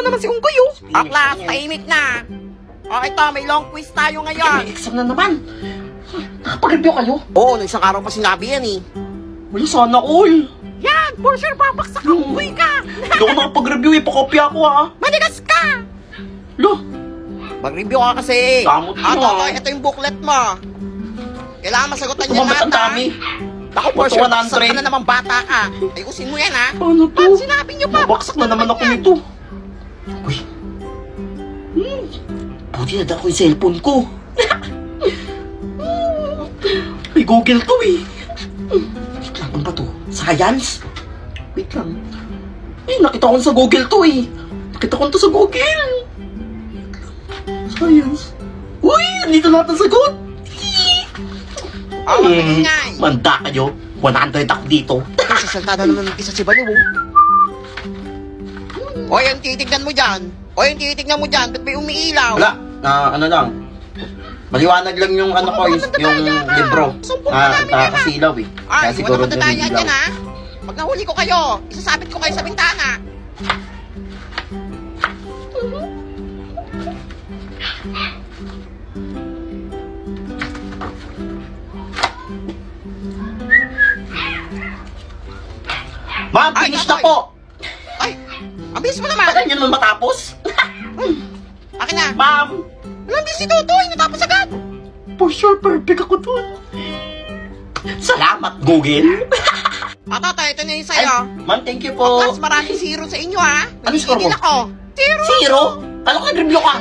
na naman si Unggoy, oh. Aklas, tahimik na. O, ito, may long quiz tayo ngayon. May exam na naman. Nakapag-review kayo? Oo, nung isang araw pa sinabi yan, eh. Wala sana all. Yan, for sure, babaksak ka, Unggoy ka. Hindi ako nakapag-review eh. Pakopya ako Manigas ka. Lo, Mag-review ka kasi. Damot mo, Totoy, ito yung booklet mo. Kailangan masagutan niya tumamat lahat, ang dami. Ako, for sure, 100. baksak ka na naman bata ka. Ayusin mo yan, ha. Paano to? At sinabi niyo pa, Babaksak na naman ako nito. Uy. Buti na dala ko yung cellphone ko. May Google to eh. Wait lang, ano ba to? Science? Wait lang. Nakita ko sa Google to eh. Nakita ko to sa Google. Science. Uy, andito lahat ng sagot. ingay. Manda kayo. 100 ako dito. Sasalta na naman ng isa si Baliw. O, yung titignan mo dyan. Ba't may umiilaw? Wala. Ano lang. Maliwanag lang yung ano ko, yung libro. Kasilaw eh. Ay, Kaya siguro wala madadaya nalilaw. dyan, ha? Pag nahuli ko kayo, isasabit ko kayo sa bintana. Ma'am, Ay, finish na Totoy. po! Ay, ang bilis mo naman. Tagal nyo naman matapos? Akin na. Ma'am! Walang bilis si Totoy, natapos agad. For sure, perfect ako dun. Salamat, Google! Totoy, ito na yung Ay, sa'yo. ma'am, thank you po. Plus, maraming zero sa inyo, ha? Ano score mo? Nagigil ako. Zero. Zero? Kala ko nag-review ka.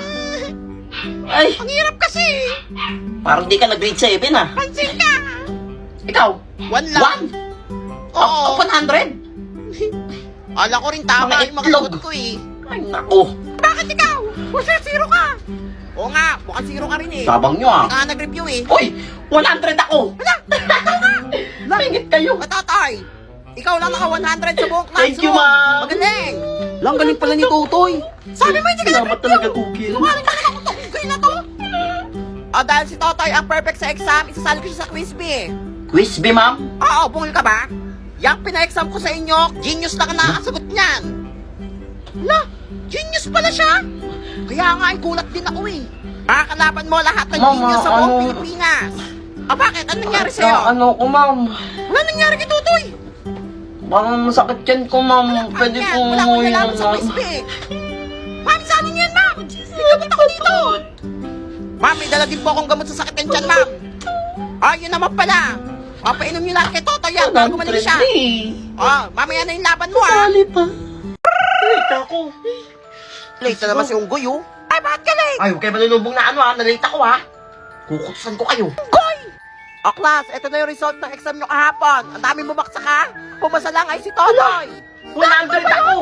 Ay, Ang hirap kasi. parang di ka nag-grade 7 ah. Pansin ka. Ikaw? One lang. 1? Oo. 100? Ala ko rin tama Mga yung mga itlog. sagot ko, eh. Ay, naku. Bakit ikaw? For sure, zero ka. Oo nga, mukhang zero ka rin, eh. Sabang nyo ah. Hindi ka nga nag-review, eh. Uy! 100 ako! Langit kayo! Totoy, ikaw lang naka 100 sa buong classroom. Thank you, ma'am. Magaling. Lang galing pala ni Totoy. Sabi mo hindi ka Salamat nag-review. talaga, Google. Sinungaling ka naman kung ito na to. Dahil si Totoy ang perfect sa exam, isasali ko siya sa quiz bee. Quiz B, ma'am? Oo, bungol ka ba? Yang pina-exam ko sa inyo, genius lang ang nakakasagot niyan. Hala, genius pala siya. Kaya nga, gulat din ako eh. Makakalaban mo lahat ng Ma'am, genius sa buong ano? Pilipinas. Bakit? Anong nangyari sa'yo? Ano ko, ma'am? Wala nangyari kay Totoy. Parang masakit yan ko, ma'am. Pwede Ayan, po wala akong umuwi nalaman na, sa ma'am. quiz bee. Ma'am, saan niyo yan, ma'am? Tignan ako dito. Ma'am, may dala din po akong gamot sa sakit ng tiyan, ma'am. Yun naman pala. Papainom niyo lahat kay Totoy yan bago malis siya. Mamaya na yung laban mo, ha? Sali pa. Late ako. Late na naman si Unggoy, oh. Ay, bakit ka late? Ay, huwag kayo manunubong na ano ha. Nalate ako ha. Kukutusan ko kayo. Unggoy! O, class, ito na yung result ng exam nyo kahapon. Ang dami bumaksak, ha? Pumasa lang ay si Totoy. 100 ako.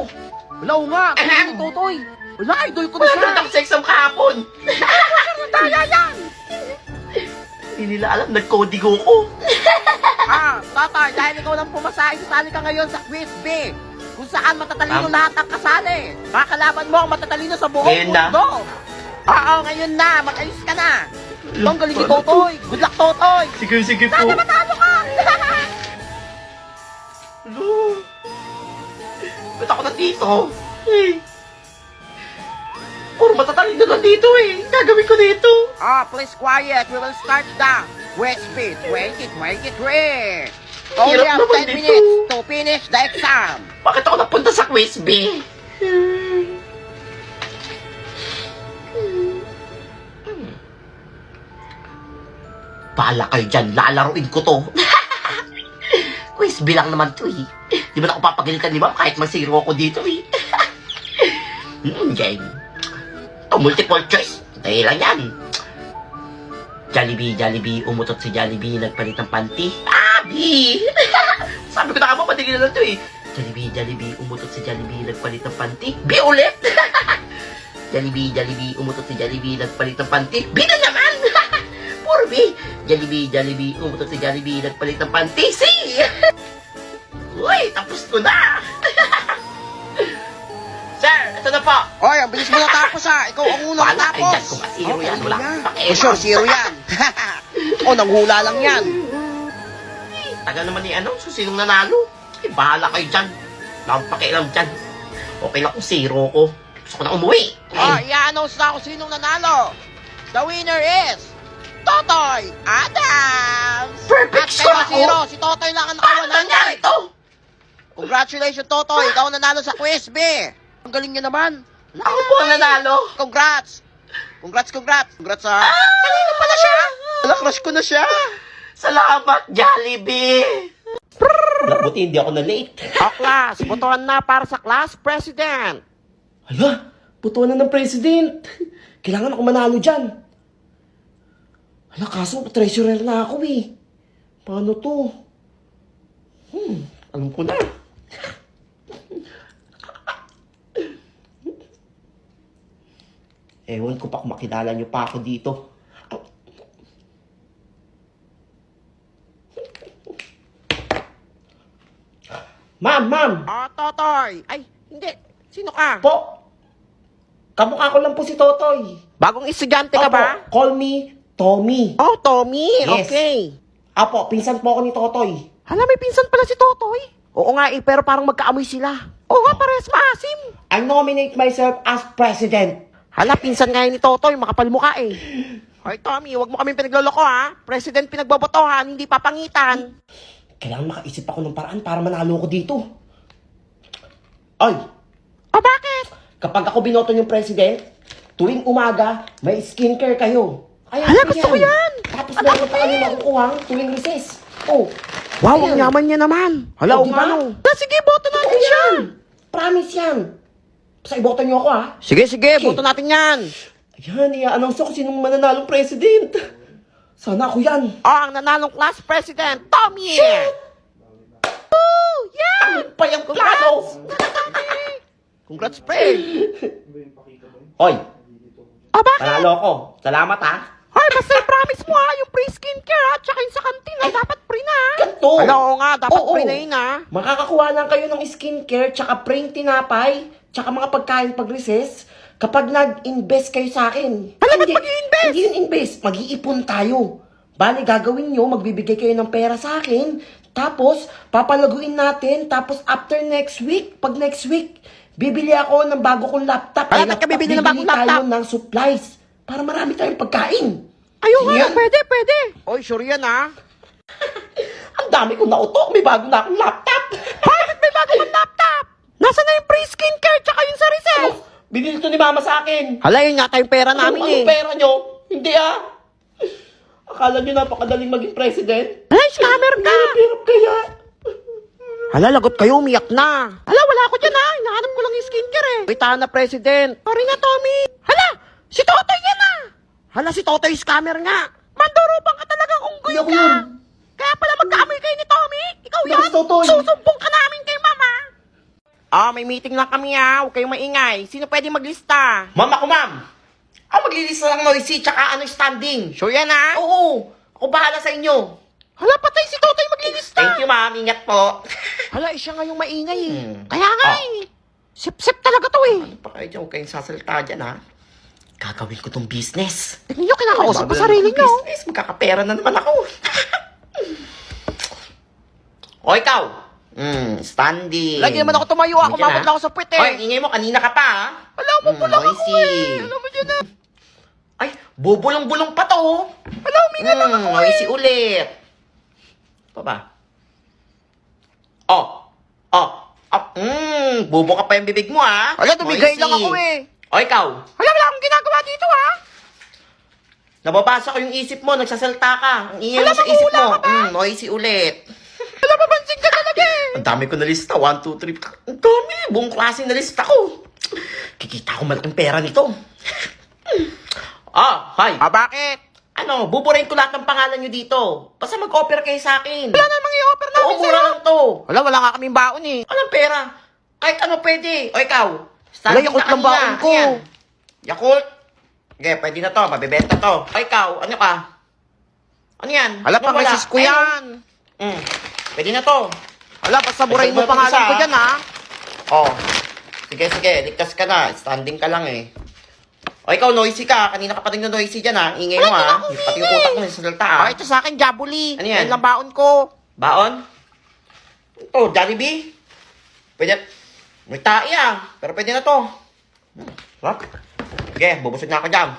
Wala, nga. Kaya ni Totoy. Wala, idol ko na 100 siya. ako sa exam kahapon. Daya yan. Hindi nila alam, nag-codigo ko. Totoy, dahil ikaw lang pumasa, isasali ka ngayon sa quiz B. Kung saan matatalino Ma'am? lahat ang kasali. Kakalaban mo ang matatalino sa buong Ngayon na? mundo. Oo, ngayon na. Mag-ayos ka na. Ang galing ni Totoy. Good luck, Totoy. Sige po. Sana matalo ka. Hello? Ba't ako nandito? Eh. Puro matatalino nandito eh. Gagawin ko dito. Please quiet. We will start the quiz B 2023. Only Hirap have naman 10 dito. minutes to finish the exam. Bakit ako napunta sa quiz B? Bahala kayo dyan, lalaruin ko to. Quiz B lang naman to eh. Di ba na ako papagalitan ni ma'am kahit masiro ako dito eh. Game. To multiple choice. Hintayin lang yan. Jollibee, umutot si Jollibee, nagpalit ng panty. Abi! Sabi ko na nga ba, madali na lang to eh. Jollibee, umutot si Jollibee, nagpalit ng panty. B ulit! Jollibee, umutot si Jollibee, nagpalit ng panty. B na naman! Puro B! Jollibee, umutot si Jollibee, nagpalit ng panty. C! Uy, tapos ko na! Sir, ito na po! Oy, ang bilis mo natapos, ha? Ikaw ang unang Bahala kayo natapos. dyan, kung masiro yan, wala akong pakialam. For sure, zero yan. Nanghula lang yan. Tagal naman ni ano, so sinong nanalo? Eh, bahala kayo dyan. Wala akong pakialam dyan. Okay lang kung zero ko. Gusto ko na umuwi. I-announce na ako sinong nanalo. The winner is Totoy Adams! Perfect At score kayo ako. zero, si Totoy lang ang Paano nakawan nangyari to? Congratulations, Totoy! Ikaw ang nanalo sa quiz, B! Ang galing niyo naman! Ako po ang nanalo. Congrats! Congrats! Ha? Kanino pala siya? Wala, crush ko na siya! Salamat, Jollibee. Buti hindi ako na late. O, class! Botohan na para sa class president! Hala, putuan na ng president. Kailangan ako manalo dyan. Hala, kaso treasurer na ako eh. Paano to? Alam ko na. Ewan ko pa kung makilala niyo pa ako dito. Ma'am! Totoy! Ay, hindi. Sino ka? Po! Kamukha ko lang po si Totoy. Bagong estudyante ka Opo, ba? call me Tommy. Oh, Tommy! Yes. Okay. Apo, pinsan po ako ni Totoy. Hala, may pinsan pala si Totoy. Oo nga pero parang magkaamoy sila. Oo nga, parehas maasim. I nominate myself as president. Hala, pinsan nga yun ni Totoy, makapal mukha eh. Hoy, Tommy, wag mo kaming pinagloloko ha. President pinagbobotohan, hindi papangitan. Kailangan makaisip ako ng paraan para manalo ko dito. Ay, O bakit? kapag ako binoto yung president, tuwing umaga, may skincare kayo. Ay, Hala, ano gusto ko yan. Tapos meron pa kami makukuha tuwing recess. Oh, Wow, ang ayan. yaman niya naman. Hala, Oh, o diba? nga no. Sige, boto natin Totoo siya. yan. Promise yan. Basta iboto niyo ako ha. Sige, Okay. boto natin yan. Ayan, i-announce ako sinong mananalong president. Sana ako yan. Ang nanalong class president, Tommy! Oh, yeah! Ano pa yung plano? Congrats, pre! Hoy, O bakit? panalo ako. Salamat ha. Hoy, basta promise mo ha, yung free skincare ha, tsaka yung sa kantina, dapat free na ha. Ganto. Hala, oo nga, dapat Oo. free na yun ha. Makakakuha lang kayo ng skincare, tsaka print tinapay, tsaka mga pagkain pag-recess kapag nag-invest kayo sa akin. Hala, ba't Hindi- mag-i-invest? Hindi yun invest. Mag-iipon tayo. Bali, gagawin nyo, magbibigay kayo ng pera sa akin, tapos papalaguin natin, tapos after next week, pag next week, bibili ako ng bago kong laptop. Hala, Ay, ba't ka bibili ng bagong bibili tayo laptop? ng supplies para marami tayong pagkain. Ayun Yan. nga, pwede. Oy, sure yan ha. Ang dami kong nauto. May bago na akong laptop. Bakit may bago kang laptop? Nasaan na yung free skincare tsaka yung sa recess? Binili to ni mama sa akin. Hala, yun nga tayong pera namin eh. Anong pera nyo? Hindi ah. Akala nyo napakadaling maging president? Hala, scammer ka. Hirap kaya. Hala, lagot kayo, umiyak na. Hala, wala ako dyan ha. Hinahanap ko lang yung skincare eh. Wait, na, president. Sorry na, Tommy. Hala, si Totoy yan ah. Hala, si Totoy scammer nga. Mandurupang ka talagang unggoy Hindi ako ka. yun. Kaya pala magkaamoy kayo ni Tommy. Ikaw Hindi yan. ako si Totoy. Susumbong ka namin kay mama. May meeting lang kami ha. Huwag kayong maingay. Sino pwede maglista? Ma'am ako ma'am. Ako maglilista ng noisy tsaka standing. Sure yan ha? Oo. Ako bahala sa inyo. Hala, patay si Totoy maglilista. Thank you ma'am. Ingat po. Hala, siya nga yung maingay eh. Hmm. Kaya nga Oh. eh. Sip-sip talaga to eh. Ano pa kayo dyan? Huwag kayong sasalita dyan ha. Gagawin ko tong business. Tignan nyo, kinakausap ko Bago sarili ng nyo. business. Magkakapera na naman ako. O ikaw. Standing. Lagi naman ako tumayo, ako Hindi ka mabot na. lang ako sa puwet eh. Hoy, ingay mo. Kanina ka pa ha. Alam mo, bulang ako noisy. eh. Alam mo dyan na. Ay, bubulong-bulong pa to. Alam, huminga lang ako eh. Noisy ulit. Pa ba? Bubo ka pa yung bibig mo ha. Wala, tumigay Noisy. lang ako eh. O ikaw, Wala akong ginagawa dito ha. nababasa ko yung isip mo, nagsasalta ka. Ang ingay Wala, mo sa isip maghula mo. ka ba? Noisy ulit. Wala, papansin ka talaga eh. Ang dami ko na lista. 1, 2, 3. Ang dami. Buong klase na lista ko. Kikita ko malaking pera nito. Hi. Bakit? Ano, buburahin ko lahat ng pangalan nyo dito. Basta mag-offer kayo sa akin. Wala namang i-offer namin Oo, mura sa'yo. lang to. Wala nga kaming baon eh. Anong pera? Kahit ano pwede. O ikaw, Wala, standing Yakult na lang baon ko. Ayan. Yakult? Okay, pwede na to. Mabibenta to. O ikaw, ano ka? Ano yan? Wala, Ano pang wala? resist ko Ayun. yan. Pwede na to. Wala, basta burahin mo Ay, pangalan isa. ko dyan ha. Oh. Sige, ligtas ka na. Standing ka lang eh. O ikaw, noisy ka. Kanina ka pa rin noisy dyan ha. Ingay mo ha. Pati yung utak mo sa salta ha. Ito sa akin, Jabuli. Ano yan? Yan lang baon ko. Baon? Oh, Jollibee? Pwede. May tae ah. Pero pwede na to. Ha? Sige, bubusog na ako dyan.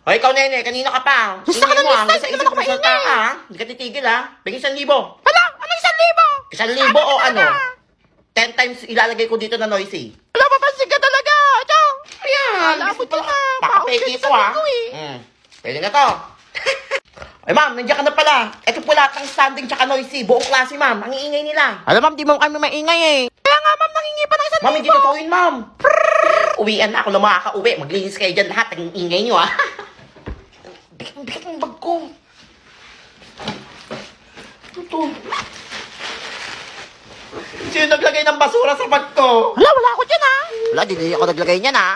Hoy, ikaw, nene, kanina ka pa. Gusto ka Ingay ng mo, lista, Sa hindi isip naman ko ako salta maingay. ka, ha? Hindi ka titigil, ha? Bigyan 1,000. Hala, ano 1,000? 1,000 o ano? 10 times ilalagay ko dito na noisy. Wala, papansin ka talaga. Ito. Ayan, Alam mo gusto dyan, pala. ah. Pakapeke Paulit ito, sa ha? ko, eh. Pwede na to. Ay, ma'am, nandiyan ka na pala. Ito po lahat ng standing tsaka noisy. Buong klase, ma'am. Ang iingay nila. Alam, ma'am, di mo kami maingay eh. Kaya nga, ma'am, nangingi pa ng 1,000. Ma'am, hindi totoo yun, ma'am. Uwian na ako na makaka-uwi. Maglinis kayo dyan lahat. Ang ingay nyo, ha? Bigat ng bag ko. Ito. Sino naglagay ng basura sa bag ko? Wala, wala ako dyan, ha. Wala, di ako naglagay niyan, ha?